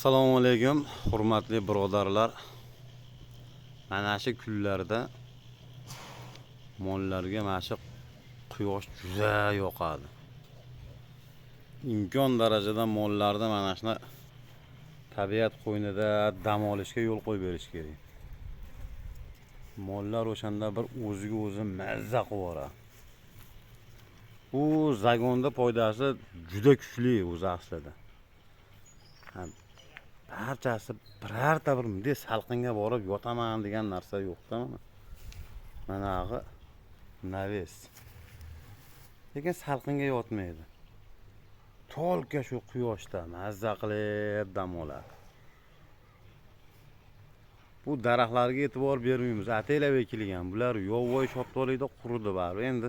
Assalomu alaykum, hurmatli birodarlar. Mana shu kunlarda mollarga mana shu quyosh juda yoqadi. Imkon darajada mollarda mana shuna tabiat qo'ynida dam olishga yo'l qo'yib berish kerak. Mollar o'shanda bir o'ziga o'zi mazza qilib. Bu zagonda foydasi juda kuchli o'zi aslida. Barchasi birorta bir bunday salqinga borib yotaman degan narsa yo'q-da mana. Manag'i naves. Lekin salqinga yotmaydi. Tolka shu quyoshda mazza qilib dam oladi. Bu daraxtlarga e'tibor bermaymiz. Ataylab ekilgan. Bular yovvoyi shoptolikda quridi bari. Endi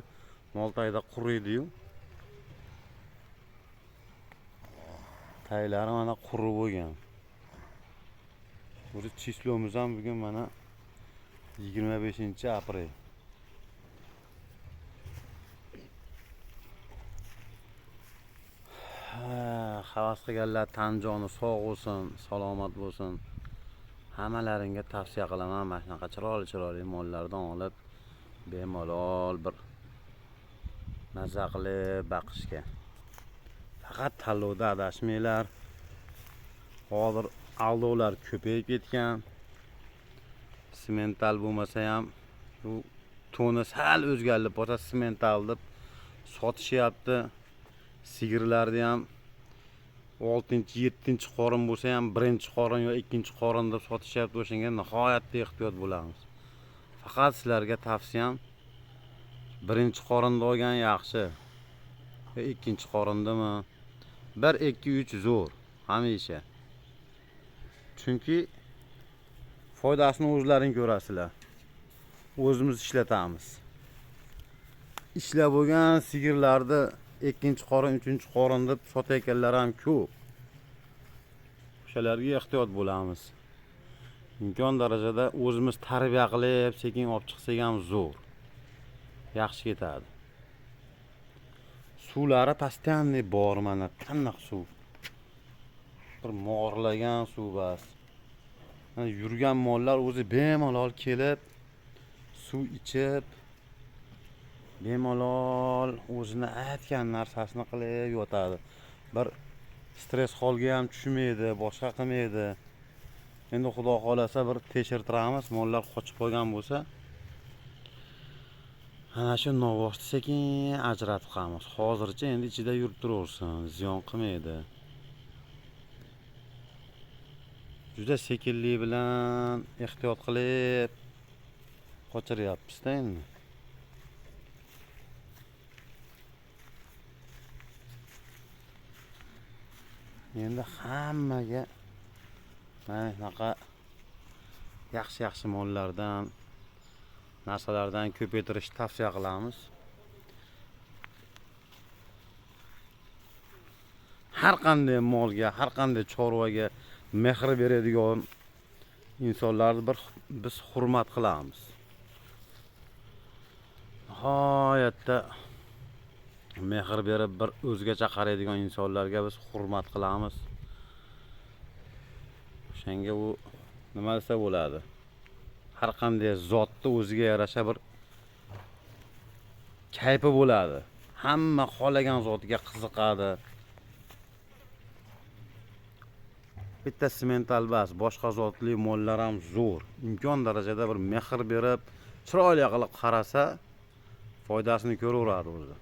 Oltoyda quriydi-yu. Taylari mana qurib bo'lgan. Bu chislomiz ham bugun mana 25-aprel. Havas qilganlar tan joni sog' bo'lsin, salomat bo'lsin. Hammalaringga tavsiya qilaman, mana shunaqa chiroyli mollardan olib bemalol bir mazza qilib baqishga. Faqat tanlovda adashmanglar. Hozir aldovlar ko'payib ketgan. Semental bo'lmasa ham bu toni sal o'zgarib bo'lsa semental deb sotishyapti. Sigirlarni ham 6-7 qorin bo'lsa ham 1-qorin yo 2-qorin deb sotishyapti. O'shanga nihoyatda ehtiyot bo'lamiz. Faqat sizlarga tavsiyam 1-qorinda olgan yaxshi. 2-qorindami? 1-2-3 zo'r hamisha. Chunki foydasini o'zlaring ko'rasizlar. O'zimiz ishlatamiz. Ishlab bo'lgan sigirlarni 2-qorin, 3-qorin deb sotayotganlar ham ko'p. O'shalarga ehtiyot bo'lamiz. Imkon darajada o'zimiz tarbiya qilib, sekin olib chiqsak ham zo'r. Yaxshi ketadi. Suvlari постоянный bor mana, qanday suv. Bir mo'g'irlagan suv bas. Yurgan mollar o'zi bemalol kelib, suv ichib, bemalol o'zini aytgan narsasini qilib yotadi. Bir stress holga ham tushmaydi, boshqa qilmaydi. Endi xudo xolasa bir tekshirtiramiz, mollar qochib qolgan bo'lsa, ana shu novosti sekin ajratib qo'yamiz. Hozircha endi ichida yurib turaversin, ziyon qilmaydi. Juda sekinlik bilan ehtiyot qilib qochiryapmiz-da endi. Endi hammaga mana shunaqa yaxshi mollardan, narsalardan ko'paytirishni tavsiya qilamiz. Har qanday molga, har qanday chorvaga mehr beradigan insonlarni biz hurmat qilamiz. Nihoyatda mehr berib bir o'zgacha qaraydigan insonlarga biz hurmat qilamiz. O'shanga u nima desa bo'ladi? Har qanday zotni o'ziga yarasha bir kayfi bo'ladi. Hamma xohlagan zotiga qiziqadi. Bitta semental bas, boshqa zotli mollar ham zo'r. Imkon darajada bir mehr berib, chiroyli qilib qarasa, foydasini ko'raveradi o'zi.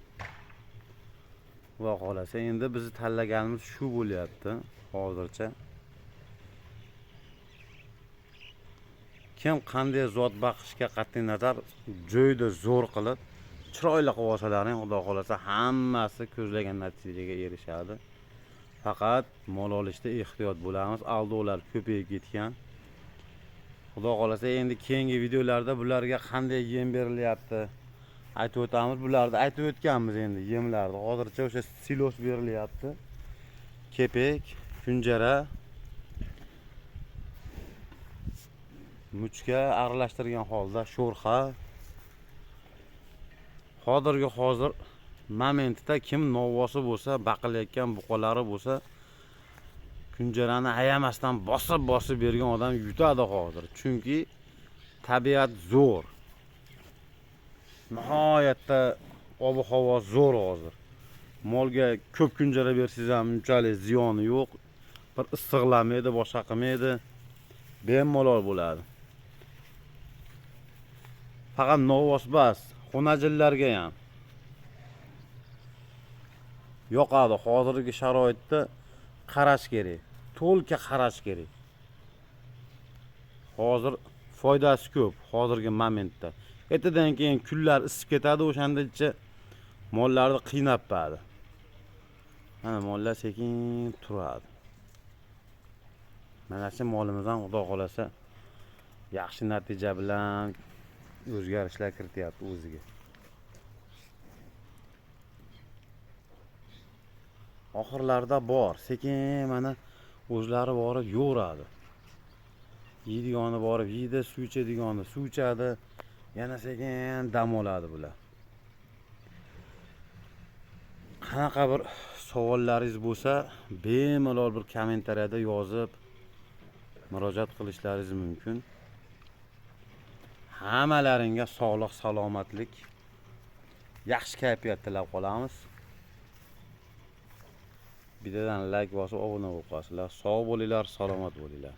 Xudo xolasa endi biz tanlaganimiz shu bo'lyapti hozircha. Kim qanday zot baqishga qat'iy nazar joyda zo'r qilib, chiroyli qilib olsalaring, xudo xolasa hammasi ko'zlagan natijaga erishadi. Faqat mol olishda ehtiyot bo'lamiz. Aldovlar ko'payib ketgan. Xudo xolasa endi keyingi videolarda bularga qanday yem berilyapti aytib o'tamiz. Bularni aytib o'tganmiz endi yemlarni. Hozircha o'sha silos berilyapti. Kepek, kunjara, muchka aralashtirgan holda sho'rxa. Hozir momentda kim novosi bo'lsa, baqilayotgan buqalari bo'lsa, kunjarani ayamasdan bosib bergan odam yutadi hozir. Chunki tabiat zo'r. Nihoyatda ob-havo zo'r hozir. Molga ko'p kunjara bersangiz ham unchalik ziyoni yo'q. Bir issiqlamaydi, boshqa qilmaydi. Bemalol bo'ladi. Faqat novvos bas, xonajillarga ham yoqadi. Hozirgi sharoitda qarash kerak. To'lka qarash kerak. Hozir foydasi ko'p hozirgi momentda. Ertadan keyin kunlar isib ketadi, o'shandacha mollarni qiynab beradi. Mana mollar sekin turadi. Mana shu molimiz ham xudo xolasa yaxshi natija bilan o'zgarishlar kirityapti o'ziga. Oxirlarda bor, sekin mana o'zlari borib yo'radi. Yeydigani borib yeydi, suv ichadigani suv ichadi. Yana sekin dam oladi bular. Qanaqa bir savollaringiz bo'lsa, bemalol bir kommentariyada yozib murojaat qilishlaringiz mumkin. Hammalaringga sog'lik, salomatlik, yaxshi kayfiyat tilab qolamiz. Videodan like bosib obuna bo'lib qolinglar. Sog' bo'linglar, salomat bo'linglar.